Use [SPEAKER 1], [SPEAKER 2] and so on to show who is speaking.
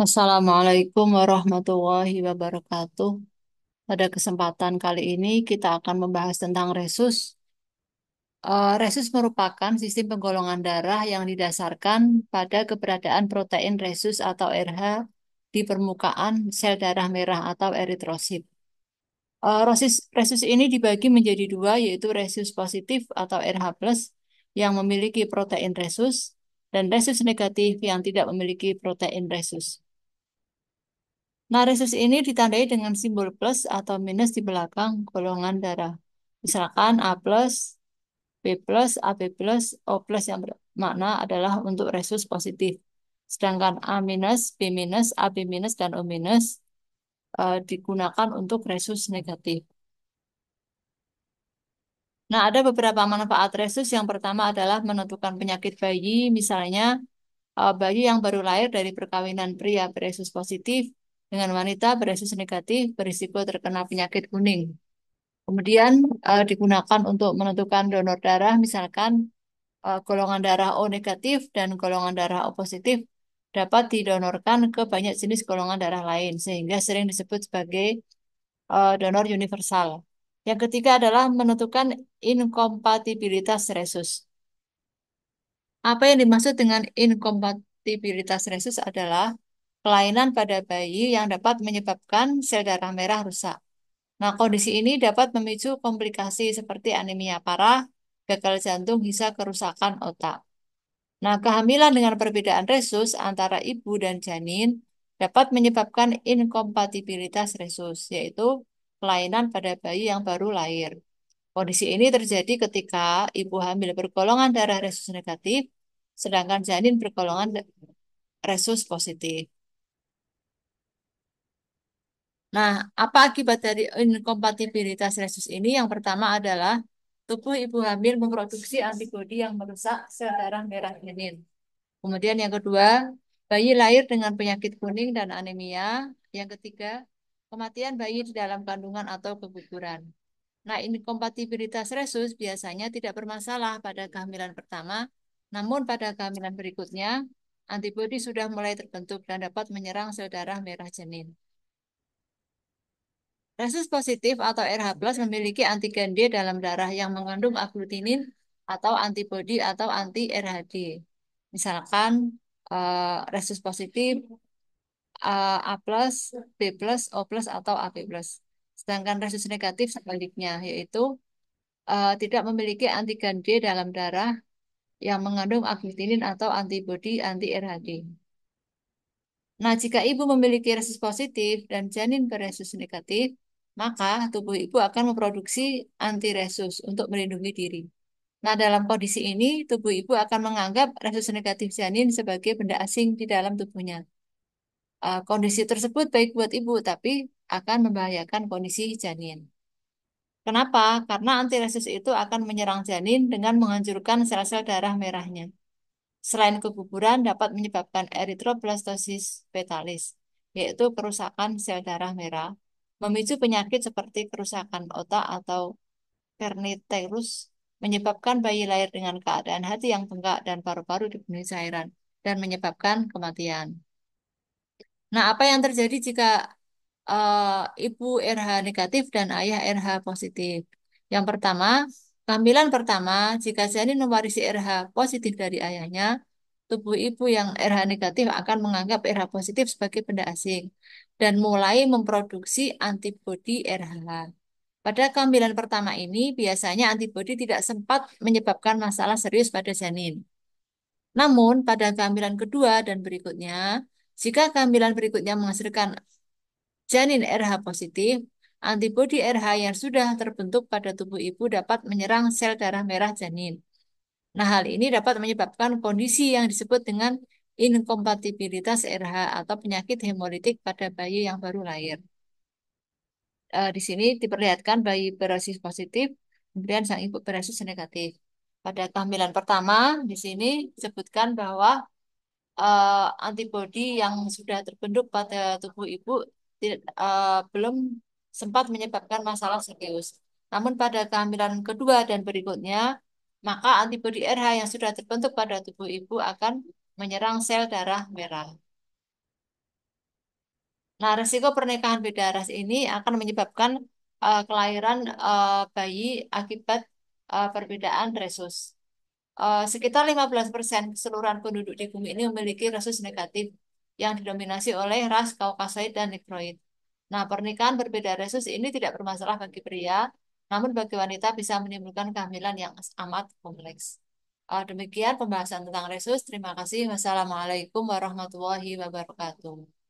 [SPEAKER 1] Assalamualaikum warahmatullahi wabarakatuh. Pada kesempatan kali ini kita akan membahas tentang resus. Resus merupakan sistem penggolongan darah yang didasarkan pada keberadaan protein resus atau RH di permukaan sel darah merah atau eritrosit. Resus ini dibagi menjadi dua, yaitu resus positif atau RH plus yang memiliki protein resus dan resus negatif yang tidak memiliki protein resus. Nah, resus ini ditandai dengan simbol plus atau minus di belakang golongan darah. Misalkan A plus, B plus, AB plus, O plus yang bermakna adalah untuk resus positif. Sedangkan A minus, B minus, AB minus, dan O minus digunakan untuk resus negatif. Nah, ada beberapa manfaat resus. Yang pertama adalah menentukan penyakit bayi, misalnya bayi yang baru lahir dari perkawinan pria beresus positif dengan wanita beresus negatif berisiko terkena penyakit kuning. Kemudian digunakan untuk menentukan donor darah, misalkan golongan darah O negatif dan golongan darah O positif dapat didonorkan ke banyak jenis golongan darah lain, sehingga sering disebut sebagai donor universal. Yang ketiga adalah menentukan inkompatibilitas resus. Apa yang dimaksud dengan inkompatibilitas resus adalah kelainan pada bayi yang dapat menyebabkan sel darah merah rusak. Nah, kondisi ini dapat memicu komplikasi seperti anemia parah, gagal jantung, hingga kerusakan otak. Nah, kehamilan dengan perbedaan resus antara ibu dan janin dapat menyebabkan inkompatibilitas resus, yaitu kelainan pada bayi yang baru lahir. Kondisi ini terjadi ketika ibu hamil bergolongan darah resus negatif, sedangkan janin bergolongan resus positif. Nah, apa akibat dari inkompatibilitas resus ini? Yang pertama adalah tubuh ibu hamil memproduksi antibodi yang merusak sel darah merah janin. Kemudian yang kedua, bayi lahir dengan penyakit kuning dan anemia. Yang ketiga, kematian bayi di dalam kandungan atau keguguran. Nah, inkompatibilitas resus biasanya tidak bermasalah pada kehamilan pertama, namun pada kehamilan berikutnya, antibodi sudah mulai terbentuk dan dapat menyerang sel darah merah janin. Resus positif atau RH plus memiliki antigen D dalam darah yang mengandung aglutinin atau antibodi atau anti-RHD. Misalkan resus positif A plus, B plus, O plus atau AB plus. Sedangkan resus negatif sebaliknya, yaitu tidak memiliki antigen D dalam darah yang mengandung aglutinin atau antibodi anti-RHD. Nah, jika ibu memiliki resus positif dan janin beresus negatif, maka tubuh ibu akan memproduksi antiresus untuk melindungi diri. Nah, dalam kondisi ini, tubuh ibu akan menganggap resus negatif janin sebagai benda asing di dalam tubuhnya. Kondisi tersebut baik buat ibu, tapi akan membahayakan kondisi janin. Kenapa? Karena antiresus itu akan menyerang janin dengan menghancurkan sel-sel darah merahnya. Selain keguguran dapat menyebabkan erythroblastoses fetalis, yaitu kerusakan sel darah merah, memicu penyakit seperti kerusakan otak atau pernitellus, menyebabkan bayi lahir dengan keadaan hati yang bengkak dan paru-paru dipenuhi cairan, dan menyebabkan kematian. Nah, apa yang terjadi jika ibu RH negatif dan ayah RH positif? Yang pertama, kehamilan pertama, jika janin mewarisi RH positif dari ayahnya, tubuh ibu yang RH negatif akan menganggap RH positif sebagai benda asing dan mulai memproduksi antibodi RH. Pada kehamilan pertama ini, biasanya antibodi tidak sempat menyebabkan masalah serius pada janin. Namun, pada kehamilan kedua dan berikutnya, jika kehamilan berikutnya menghasilkan janin RH positif, antibodi RH yang sudah terbentuk pada tubuh ibu dapat menyerang sel darah merah janin. Nah, hal ini dapat menyebabkan kondisi yang disebut dengan inkompatibilitas RH atau penyakit hemolitik pada bayi yang baru lahir. Di sini diperlihatkan bayi beresus positif, kemudian sang ibu beresus negatif. Pada kehamilan pertama, di sini disebutkan bahwa antibodi yang sudah terbentuk pada tubuh ibu belum sempat menyebabkan masalah serius. Namun pada kehamilan kedua dan berikutnya, maka antibodi RH yang sudah terbentuk pada tubuh ibu akan menyerang sel darah merah. Nah, risiko pernikahan beda ras ini akan menyebabkan kelahiran bayi akibat perbedaan resus. Sekitar 15% keseluruhan penduduk di bumi ini memiliki resus negatif yang didominasi oleh ras Kaukasoid dan Negroid. Nah, pernikahan berbeda resus ini tidak bermasalah bagi pria, namun bagi wanita bisa menimbulkan kehamilan yang amat kompleks. Demikian pembahasan tentang resus. Terima kasih. Wassalamualaikum warahmatullahi wabarakatuh.